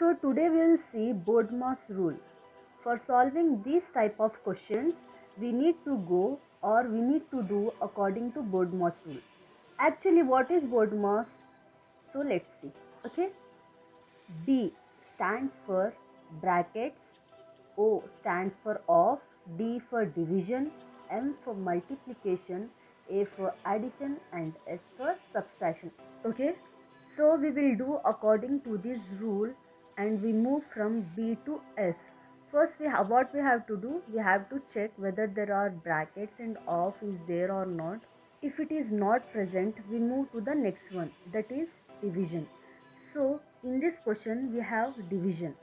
So today we will see Bodmas rule. For solving these type of questions, we need to go or we need to do according to Bodmas rule. Actually, what is Bodmas? So let's see. Okay. B stands for brackets, O stands for of, D for division, M for multiplication, A for addition and S for subtraction. Okay, so we will do according to this rule and we move from B to S. First what we have to do, we have to check whether there are brackets and off is there or not. If it is not present, we move to the next one, that is division. So in this question we have division.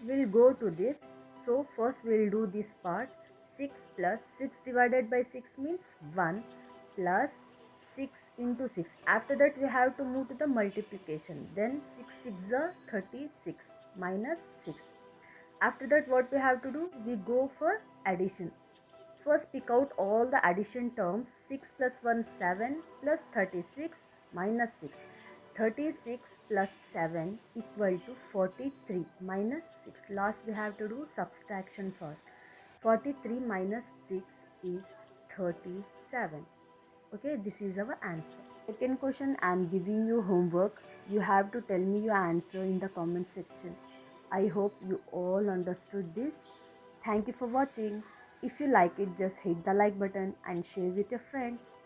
We'll go to this. So first we'll do this part. 6 plus 6 divided by 6 means 1 plus 6 into 6. After that we have to move to the multiplication. Then 6 6 are 36 minus 6. After that what we have to do? We go for addition. First pick out all the addition terms. 6 plus 1 7 plus 36 minus 6. 36 plus 7 equal to 43 minus 6. Last we have to do subtraction for 43 minus 6 is 37. Okay, this is our answer. Second question, I am giving you homework. You have to tell me your answer in the comment section. I hope you all understood this. Thank you for watching. If you like it, just hit the like button and share with your friends.